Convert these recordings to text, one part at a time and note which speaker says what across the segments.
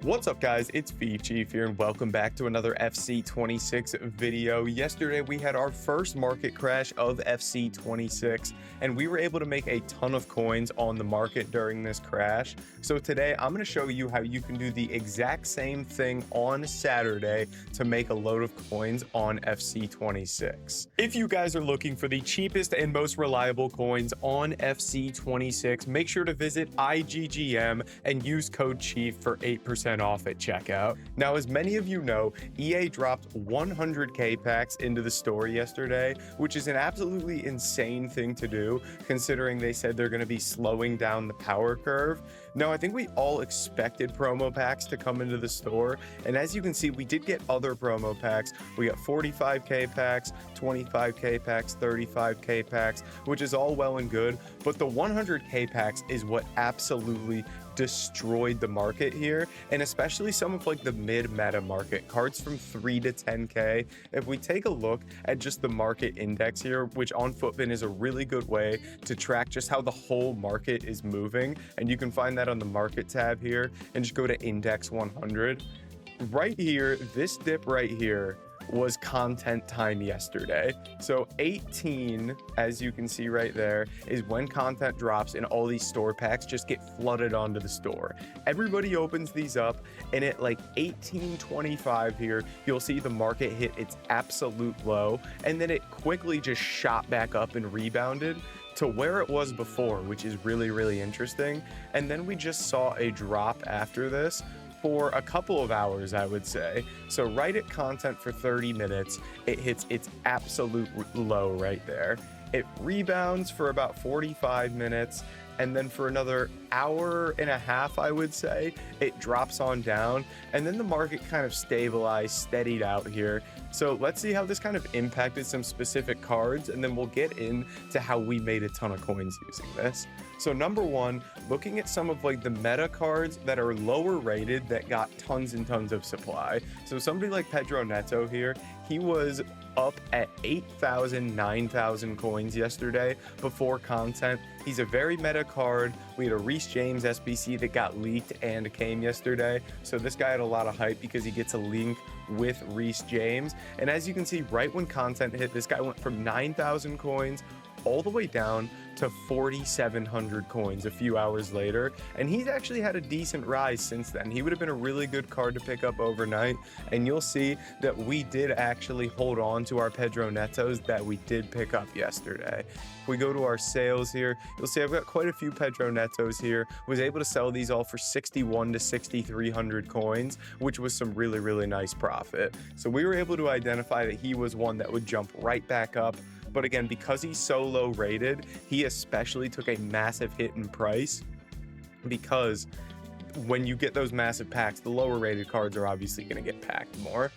Speaker 1: What's up, guys? It's Chief here, and welcome back to another FC26 video. Yesterday, we had our first market crash of FC26, and we were able to make a ton of coins on the market during this crash. So today, I'm going to show you how you can do the exact same thing on Saturday to make a load of coins on FC26. If you guys are looking for the cheapest and most reliable coins on FC26, make sure to visit IGGM and use code CHIEF for 8% off at checkout. Now, as many of you know, EA dropped 100k packs into the store yesterday, which is an absolutely insane thing to do, considering they said they're going to be slowing down the power curve. Now, I think we all expected promo packs to come into the store, and as you can see, we did get other promo packs. We got 45k packs, 25k packs, 35k packs, which is all well and good, but the 100k packs is what absolutely destroyed the market here, and especially some of like the mid-meta market cards from 3 to 10k. If we take a look at just the market index here, which on Footbin is a really good way to track just how the whole market is moving, and you can find that on the market tab here, and just go to index 100 right here. This dip right here was content time yesterday. So 18, as you can see right there, is when content drops and all these store packs just get flooded onto the store. Everybody opens these up, and at like 18:25 here, you'll see the market hit its absolute low, and then it quickly just shot back up and rebounded to where it was before, which is really interesting. And then we just saw a drop after this for a couple of hours, I would say. So right at content for 30 minutes, it hits its absolute low right there. It rebounds for about 45 minutes, and then for another hour and a half, I would say, it drops on down, and then the market kind of stabilized, steadied out here. So let's see how this kind of impacted some specific cards, and then we'll get into how we made a ton of coins using this. So number one, looking at some of like the meta cards that are lower rated that got tons and tons of supply. So somebody like Pedro Neto here, he was up at 8,000, 9,000 coins yesterday before content. He's a very meta card. We had a Reece James SBC that got leaked and came yesterday. So this guy had a lot of hype because he gets a link with Reece James. And as you can see, right when content hit, this guy went from 9,000 coins all the way down to 4,700 coins a few hours later, and he's actually had a decent rise since then. He would have been a really good card to pick up overnight, and you'll see that we did actually hold on to our Pedro Netos that we did pick up yesterday. If we go to our sales here, you'll see I've got quite a few Pedro Netos here. Was able to sell these all for 61 to 6,300 coins, which was some really nice profit. So we were able to identify that he was one that would jump right back up. But again, because he's so low rated, he especially took a massive hit in price, because when you get those massive packs, the lower rated cards are obviously going to get packed more.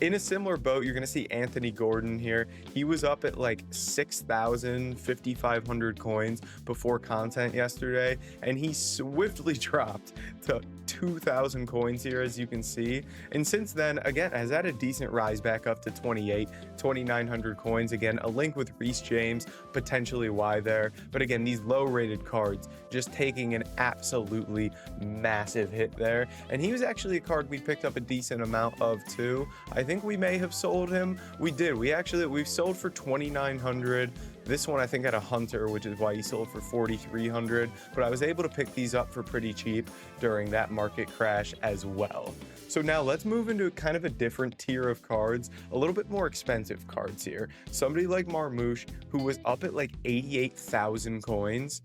Speaker 1: In a similar boat, you're going to see Anthony Gordon here. He was up at like 6,000, 5,500 coins before content yesterday, and he swiftly dropped to 2,000 coins here, as you can see. And since then, again, has had a decent rise back up to 2,900 coins. Again, a link with Reece James, potentially why there. But again, these low-rated cards just taking an absolutely massive hit there. And he was actually a card we picked up a decent amount of too. I think we may have sold him. We did. We've sold for 2,900. This one I think had a hunter, which is why he sold for 4,300, but I was able to pick these up for pretty cheap during that market crash as well. So now let's move into kind of a different tier of cards, a little bit more expensive cards here. Somebody like Marmouche, who was up at like 88,000 coins.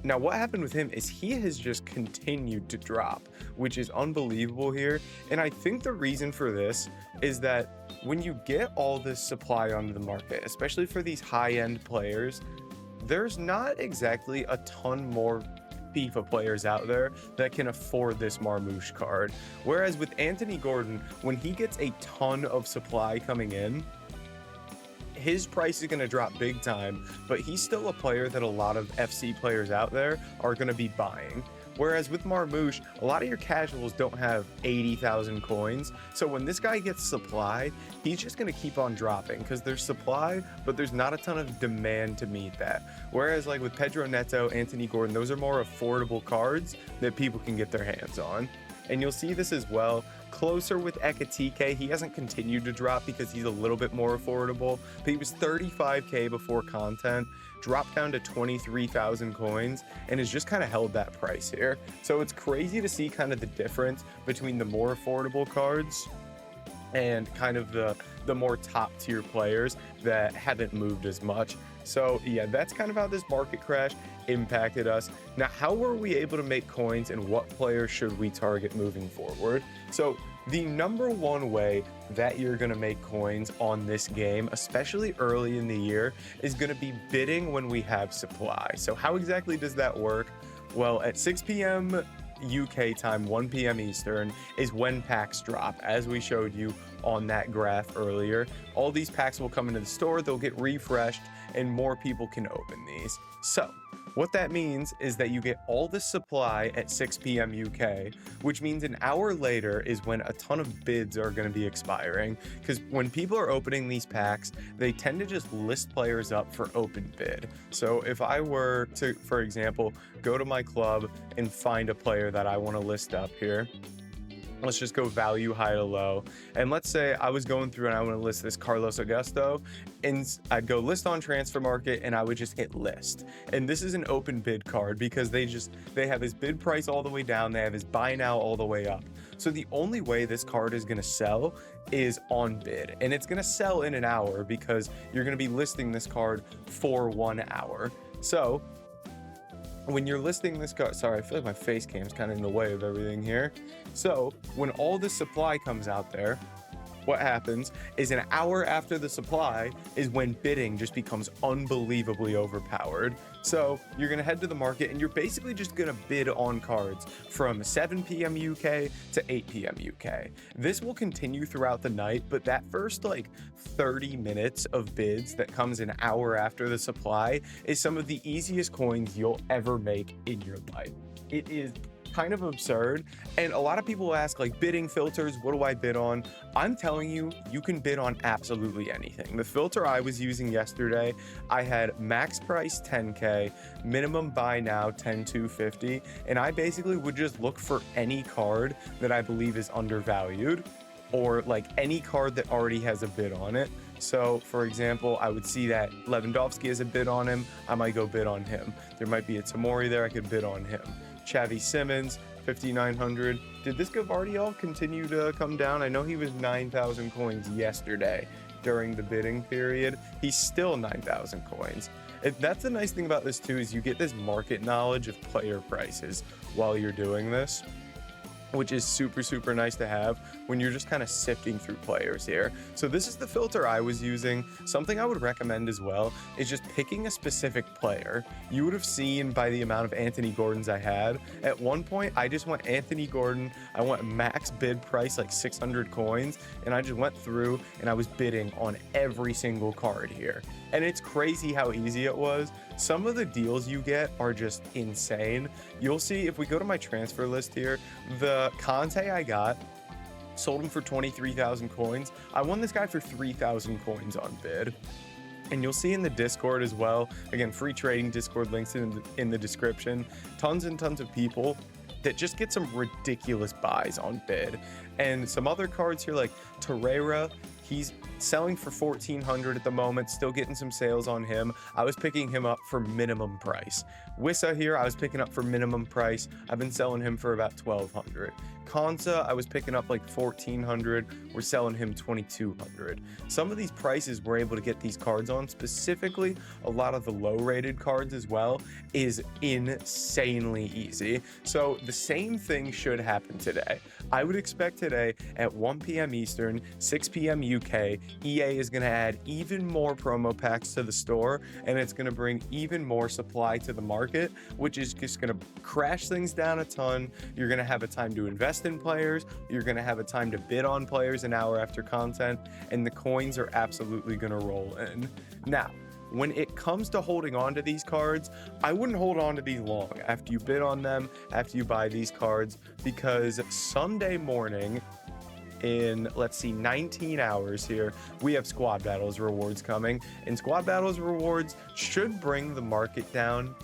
Speaker 1: Now, what happened with him is he has just continued to drop, which is unbelievable here. And I think the reason for this is that when you get all this supply onto the market, especially for these high-end players, there's not exactly a ton more FIFA players out there that can afford this Marmouche card. Whereas with Anthony Gordon, when he gets a ton of supply coming in, his price is going to drop big time, but he's still a player that a lot of FC players out there are going to be buying. Whereas with Marmouche, a lot of your casuals don't have 80,000 coins. So when this guy gets supply, he's just going to keep on dropping because there's supply, but there's not a ton of demand to meet that. Whereas like with Pedro Neto, Anthony Gordon, those are more affordable cards that people can get their hands on. And you'll see this as well closer with Ekatike. He hasn't continued to drop because he's a little bit more affordable, but he was 35k before content, dropped down to 23,000 coins, and has just kind of held that price here. So it's crazy to see kind of the difference between the more affordable cards and kind of the more top tier players that haven't moved as much. So yeah, that's kind of how this market crash impacted us. Now, how were we able to make coins, and what players should we target moving forward? So the number one way that you're going to make coins on this game, especially early in the year, is going to be bidding when we have supply. So how exactly does that work? Well, at 6 p.m. UK time, 1 p.m. Eastern, is when packs drop, as we showed you on that graph earlier. All these packs will come into the store, they'll get refreshed, and more people can open these. So what that means is that you get all the supply at 6 p.m. UK, which means an hour later is when a ton of bids are going to be expiring, because when people are opening these packs, they tend to just list players up for open bid. So if I were to, for example, go to my club and find a player that I want to list up here, let's just go value high to low. And let's say I was going through and I want to list this Carlos Augusto, and I'd go list on transfer market and I would just hit list. And this is an open bid card because they have his bid price all the way down. They have his buy now all the way up. So the only way this card is going to sell is on bid, and it's going to sell in an hour because you're going to be listing this card for 1 hour. So when you're listing this card, sorry, I feel like my face cam's kind of in the way of everything here. So when all the supply comes out there, what happens is an hour after the supply is when bidding just becomes unbelievably overpowered. So you're going to head to the market and you're basically just going to bid on cards from 7 p.m. UK to 8 p.m. UK. This will continue throughout the night, but that first like 30 minutes of bids that comes an hour after the supply is some of the easiest coins you'll ever make in your life. It is kind of absurd, and a lot of people ask like bidding filters, what do I bid on? I'm telling you, you can bid on absolutely anything. The filter I was using yesterday, I had max price 10k, minimum buy now 10,250, and I basically would just look for any card that I believe is undervalued, or like any card that already has a bid on it. So for example, I would see that Lewandowski has a bid on him, I might go bid on him. There might be a Tomori there, I could bid on him. Xavi Simmons, 5,900. Did this Gavardiol continue to come down? I know he was 9,000 coins yesterday during the bidding period. He's still 9,000 coins. That's the nice thing about this too, is you get this market knowledge of player prices while you're doing this, which is super, super nice to have when you're just kind of sifting through players here. So this is the filter I was using. Something I would recommend as well is just picking a specific player. You would have seen by the amount of Anthony Gordons I had. At one point, I just went Anthony Gordon. I went max bid price, like 600 coins, and I just went through and I was bidding on every single card here. And it's crazy how easy it was. Some of the deals you get are just insane. You'll see if we go to my transfer list here, the Conte I got, sold him for 23,000 coins. I won this guy for 3,000 coins on bid. And you'll see in the Discord as well, again, free trading Discord links in the description, tons and tons of people that just get some ridiculous buys on bid. And some other cards here like Torreira, he's selling for 1,400 at the moment, still getting some sales on him. I was picking him up for minimum price. Wissa here, I was picking up for minimum price. I've been selling him for about 1,200. Konsa, I was picking up like 1,400. We're selling him 2,200. Some of these prices we're able to get these cards on, specifically a lot of the low rated cards as well, is insanely easy. So the same thing should happen today. I would expect today at 1 p.m. Eastern, 6 p.m. UK, EA is going to add even more promo packs to the store, and it's going to bring even more supply to the market, which is just going to crash things down a ton. You're going to have a time to invest in players. You're going to have a time to bid on players an hour after content, and the coins are absolutely going to roll in. Now, when it comes to holding on to these cards, I wouldn't hold on to these long after you bid on them, after you buy these cards, because Sunday morning, in, let's see, 19 hours here, we have squad battles rewards coming, and squad battles rewards should bring the market down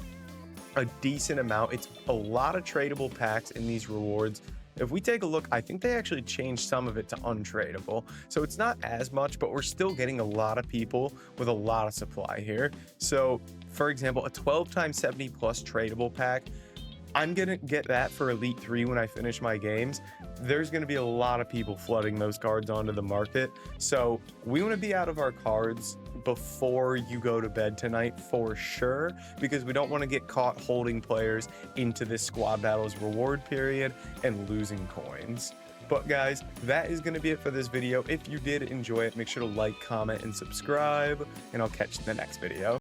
Speaker 1: a decent amount. It's a lot of tradable packs in these rewards. If we take a look, I think they actually changed some of it to untradeable. So it's not as much, but we're still getting a lot of people with a lot of supply here. So for example, a 12 times 70 plus tradable pack, I'm gonna get that for Elite 3 when I finish my games. There's gonna be a lot of people flooding those cards onto the market. So we wanna be out of our cards before you go to bed tonight for sure, because we don't wanna get caught holding players into this squad battles reward period and losing coins. But guys, that is gonna be it for this video. If you did enjoy it, make sure to like, comment, and subscribe, and I'll catch you in the next video.